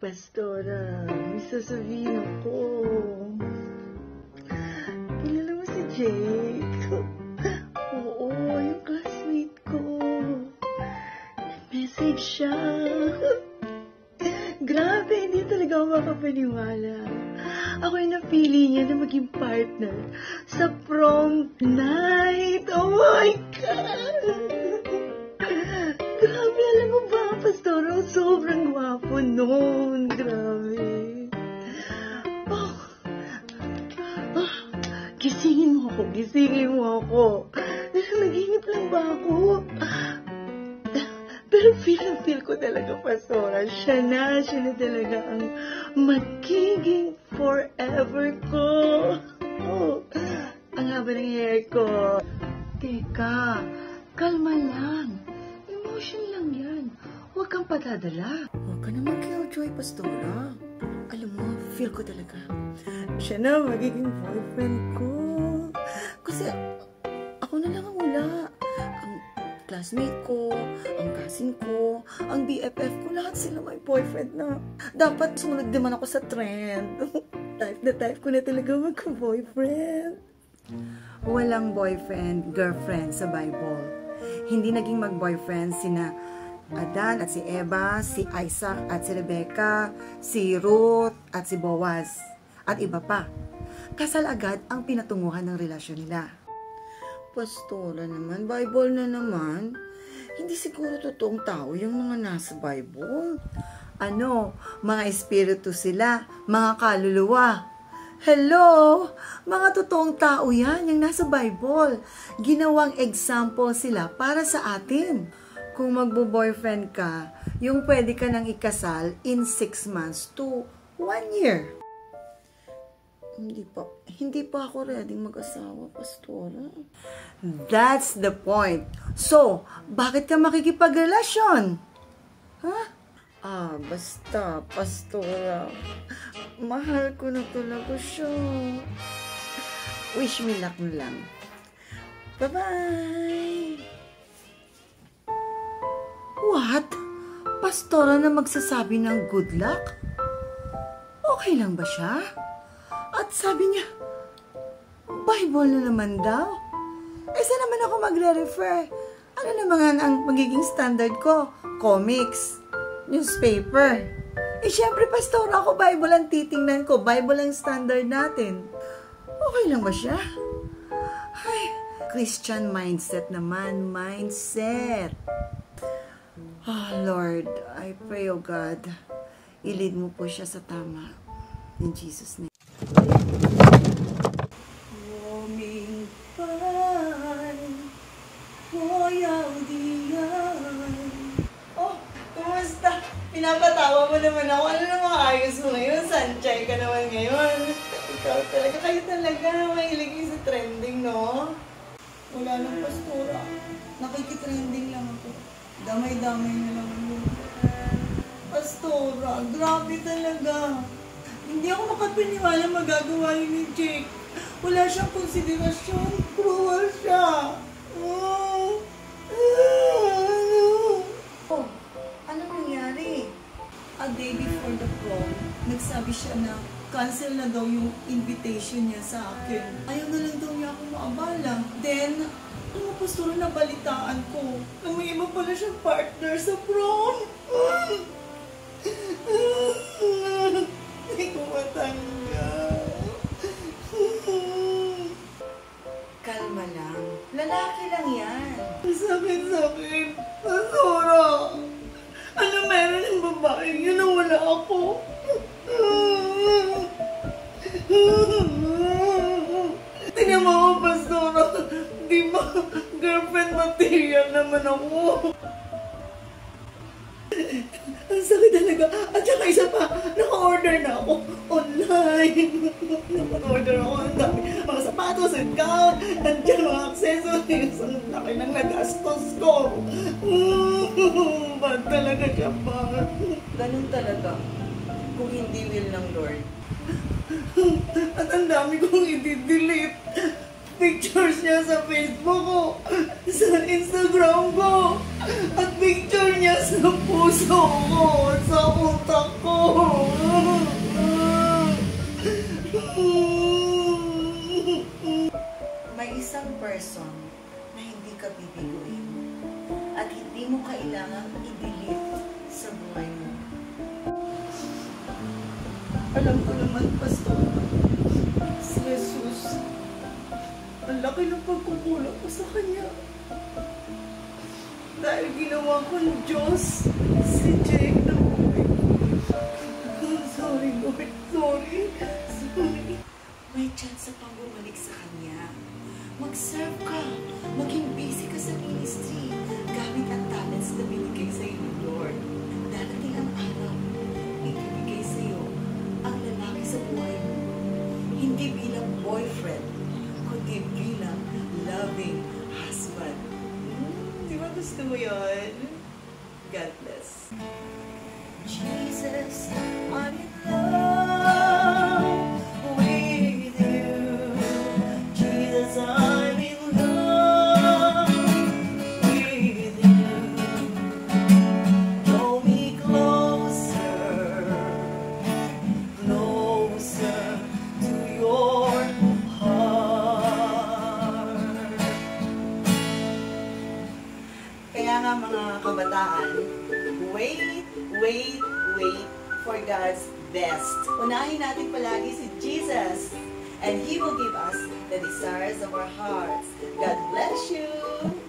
Pastora, may sasabihin ako. Kilala mo si Jake? Oo, yung classmate ko. Nag-message siya. Grabe, hindi talaga ako makapaniwala. Ako yung napili niya na maging partner sa prom night. Oh my God! Grabe, alam mo ba, Pastora, sobrang gwapo noon. Grabe. Gisingin mo ako. Naginip lang ba ako? Pero feel ko talaga, Pastora, siya na talaga ang magiging forever ko. Oh, ang haba ng hair ko. Teka, kalma lang. Emotion lang yan. Huwag kang patadala. Huwag ka naman killjoy, Pastora. Alam mo, feel ko talaga. Siya na magiging boyfriend ko. Kasi ako na lang ang wala. Ang classmate ko, ang cousin ko, ang BFF ko, lahat sila may boyfriend na. Dapat sumunod naman ako sa trend. Type ko na talaga magka-boyfriend. Walang boyfriend, girlfriend sa Bible. Hindi naging mag-boyfriend sina Adan at si Eva, si Isaac at si Rebecca, si Ruth at si Boaz, at iba pa. Kasal agad ang pinatunguhan ng relasyon nila. Pastora naman, Bible na naman. Hindi siguro totoong tao yung mga nasa Bible. Ano, mga espiritu sila, mga kaluluwa. Hello! Mga totoong tao yan, yung nasa Bible. Ginawang example sila para sa atin. Kung magbo-boyfriend ka, yung pwede ka nang ikasal in 6 months to 1 year. Hindi pa ako ready mag-asawa, Pastora. That's the point. So, bakit ka makikipagrelasyon? Ha? Basta, Pastora. Mahal ko na talaga siya. Wish me luck na lang. Bye-bye! What? Pastora na magsasabi ng good luck? Okay lang ba siya? At sabi niya, Bible na naman daw. Saan naman ako magre-refer? Ano naman ang magiging standard ko? Comics, newspaper. Siyempre, Pastora, ako Bible ang titingnan ko. Bible ang standard natin. Okay lang ba siya? Ay, Christian mindset naman. Mindset. Lord, I pray, oh God, i-lead mo po siya sa tama. In Jesus' name. Roming pan, Royal Diyan. Oh, kumusta? Pinapatawa mo naman ako. Ano namang ayos mo ngayon? Sanchay ka naman ngayon. Ikaw talaga, kayo talaga. Mahilig sa trending, no? Wala nang, Pastora. Nakikitrending lang ako. Damay-damay na lang ako. Pastora, grabe talaga. Hindi ako makapaniwala magagawa yun ni Jake. Wala siyang konsiderasyon. Cruel siya. Ano nangyari? A day before the prom, nagsabi siya na cancel na daw yung invitation niya sa akin. Ayaw na lang daw niya ako maabala. Then, ano, Pastora, nabalitaan ko na may iba pala siyang partner sa prom. Hindi ko matanggap. Kalma lang. Lalaki lang yan. Sakit-sakit. Pastora, ano meron ng babaeng yun na wala ako? Tingnan mo ako, Pastora. Di ba, girlfriend material naman ako. Ang sakit talaga. At saka isa pa, naka-order na ako online. Naka-order ako. Ang dami. Mga sapatos and gown. Nandiyan mga accessories. Ang laki ng nagastos ko. Bad talaga siya, bad. Ganun talaga. Kung hindi will ng Lord. At ang dami kong i-delete. Pictures niya sa Facebook ko, sa Instagram ko, at picture niya sa puso ko, sa utak ko. person na hindi ka bibiguin at hindi mo kailangang i-delete sa buhay mo. Alam ko naman, Pastor, si Jesus, ang laki ng pagkukulang ko sa Kanya. Dahil ginawa ko ng Diyos si Jake na buhay ko. Sorry, Lord. Sorry. May chance pang bumalik sa Kanya. Mag-serve ka. Maging busy ka sa ministry. Gamit ang talents na binigay sa iyo ng Lord. Darating ang araw, ibibigay sa iyo ang lalaki sa buhay mo. Hindi bilang boyfriend, kundi bilang loving husband. Di ba gusto mo yun? God bless. Jesus, I'm in love with you. Jesus, I'm in love with you. Draw me closer, closer to your heart. Kaya nga mga kabataan, wait for God's best. Unahin natin palagi si Jesus and He will give us the desires of our hearts. God bless you!